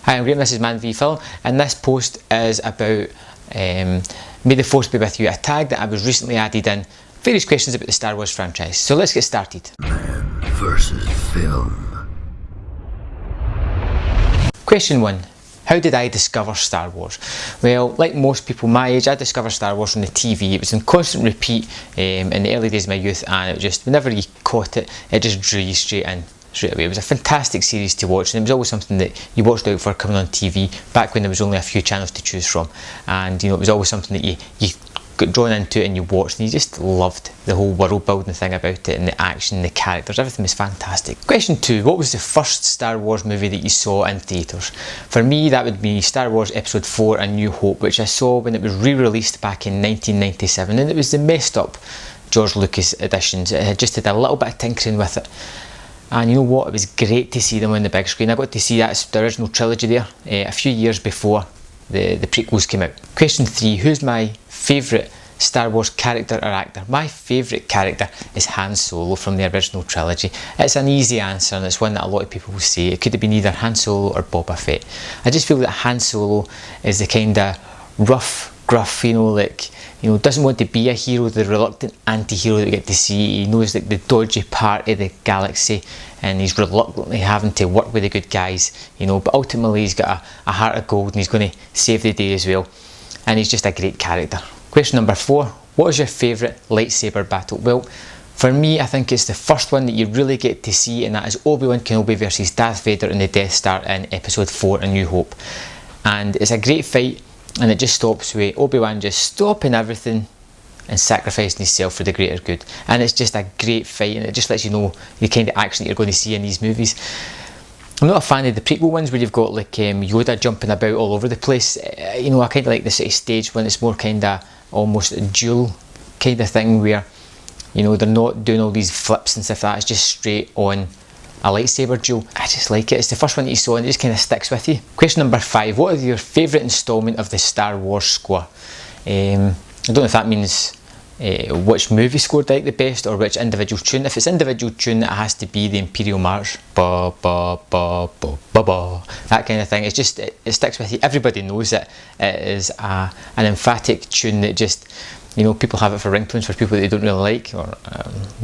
Hi, I'm Graham, this is Man v Film, and this post is about May the Force be with you, a tag that I was recently added in, various questions about the Star Wars franchise. So let's get started. Man versus Film. Question 1. How did I discover Star Wars? Well, like most people my age, I discovered Star Wars from the TV. It was in constant repeat in the early days of my youth, and it just, whenever you caught it, it just drew you straight in. Straight away. It was a fantastic series to watch, and it was always something that you watched out for coming on TV back when there was only a few channels to choose from, and you know, it was always something that you got drawn into and you watched, and you just loved the whole world building thing about it, and the action, the characters, everything was fantastic. Question 2. What was the first Star Wars movie that you saw in theatres? For me, that would be Star Wars Episode 4 A New Hope, which I saw when it was re-released back in 1997, and it was the messed up George Lucas editions. It had just had a little bit of tinkering with it. And you know what, it was great to see them on the big screen. I got to see the original trilogy there a few years before the prequels came out. Question 3. Who's my favourite Star Wars character or actor? My favourite character is Han Solo from the original trilogy. It's an easy answer, and it's one that a lot of people will say. It could have been either Han Solo or Boba Fett. I just feel that Han Solo is the kind of rough, gruff, doesn't want to be a hero, the reluctant anti-hero that we get to see. He knows like the dodgy part of the galaxy, and he's reluctantly having to work with the good guys, but ultimately he's got a heart of gold, and he's going to save the day as well, and he's just a great character. Question number 4. What is your favourite lightsaber battle? Well, for me, I think it's the first one that you really get to see, and that is Obi-Wan Kenobi versus Darth Vader in the Death Star in Episode 4 A New Hope. And it's a great fight, and it just stops with Obi-Wan just stopping everything and sacrificing himself for the greater good. And it's just a great fight, and it just lets you know the kind of action that you're going to see in these movies. I'm not a fan of the prequel ones where you've got like Yoda jumping about all over the place. I kind of like the sort of stage when it's more kind of almost a duel kind of thing where they're not doing all these flips and stuff like that. It's just straight on a lightsaber duel. I just like it. It's the first one that you saw, and it just kind of sticks with you. Question number 5. What is your favourite instalment of the Star Wars score? I don't know if that means which movie scored I like the best, or which individual tune. If it's individual tune, it has to be the Imperial March. Ba ba ba ba ba ba. That kind of thing. It's just it sticks with you. Everybody knows it. It is an emphatic tune that just people have it for ringtones for people that they don't really like, or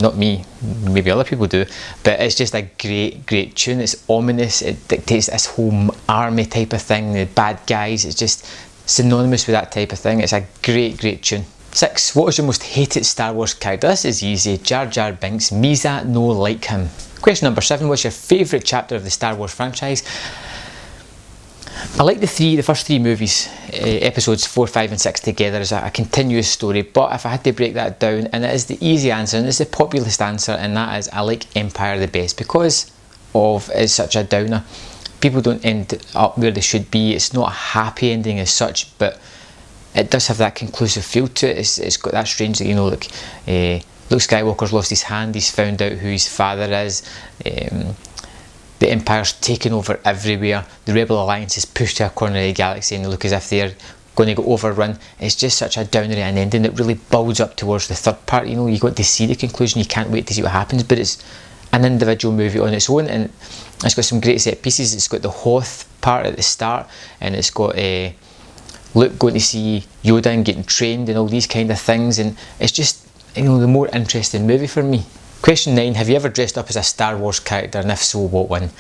not me, maybe other people do, but it's just a great tune. It's ominous, it dictates this whole army type of thing, the bad guys, it's just synonymous with that type of thing. It's a great tune. 6. What is your most hated Star Wars character? This is easy. Jar Jar Binks. Misa no like him. Question number 7. What's your favourite chapter of the Star Wars franchise? I like the first three movies, episodes 4, 5 and 6 together as a continuous story, but if I had to break that down, and it is the easy answer and it's the populist answer, and that is I like Empire the best because it's such a downer. People don't end up where they should be. It's not a happy ending as such, but it does have that conclusive feel to it. It's got that strange, Luke Skywalker's lost his hand, he's found out who his father is, the Empire's taken over everywhere, the Rebel Alliance is pushed to a corner of the galaxy and they look as if they're going to get overrun. It's just such a downer an ending that really builds up towards the third part. You got to see the conclusion, you can't wait to see what happens, but it's an individual movie on its own, and it's got some great set pieces. It's got the Hoth part at the start, and it's got Luke going to see Yoda and getting trained and all these kind of things, and it's just the more interesting movie for me. Question 9. Have you ever dressed up as a Star Wars character, and if so, what one?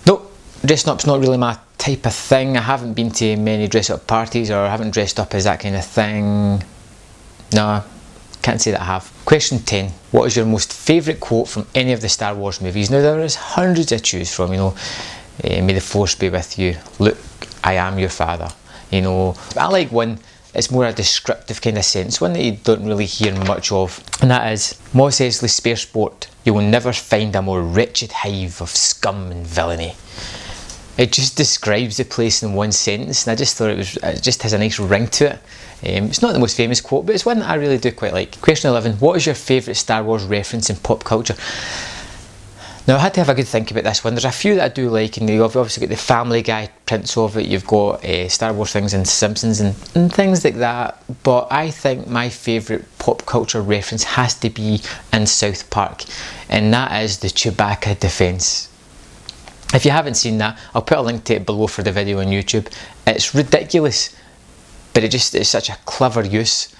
No, dressing up's not really my type of thing. I haven't been to many dress up parties, or I haven't dressed up as that kind of thing. No, can't say that I have. Question 10. What is your most favourite quote from any of the Star Wars movies? Now there is hundreds to choose from, May the Force be with you, Luke, I am your father. I like one. It's more a descriptive kind of sense, one that you don't really hear much of, and that is Mos Eisley Spaceport. You will never find a more wretched hive of scum and villainy. It just describes the place in one sentence, and I just thought it just has a nice ring to it. It's not the most famous quote, but it's one that I really do quite like. Question 11. What is your favourite Star Wars reference in pop culture? Now I had to have a good think about this one. There's a few that I do like, and you've obviously got the Family Guy prints of it, you've got Star Wars things and Simpsons and things like that, but I think my favourite pop culture reference has to be in South Park, and that is the Chewbacca defence. If you haven't seen that, I'll put a link to it below for the video on YouTube. It's ridiculous, but it's such a clever use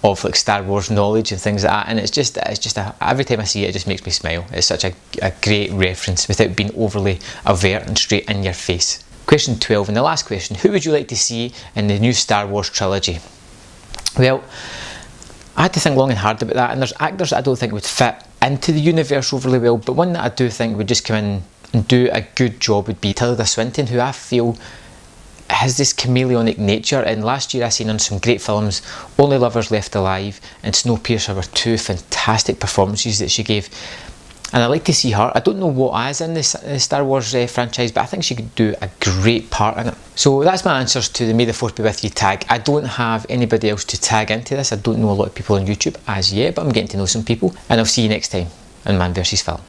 of like Star Wars knowledge and things like that, and every time I see it, it just makes me smile. It's such a great reference without being overly overt and straight in your face. Question 12, and the last question: who would you like to see in the new Star Wars trilogy? Well, I had to think long and hard about that, and there's actors that I don't think would fit into the universe overly well, but one that I do think would just come in and do a good job would be Tilda Swinton, who I feel has this chameleonic nature, and last year I seen on some great films, Only Lovers Left Alive and Snowpiercer were two fantastic performances that she gave, and I like to see her. I don't know what is in this Star Wars franchise, but I think she could do a great part in it. So that's my answers to the May the 4th be with you tag. I don't have anybody else to tag into this. I don't know a lot of people on YouTube as yet, but I'm getting to know some people, and I'll see you next time on Man vs Film.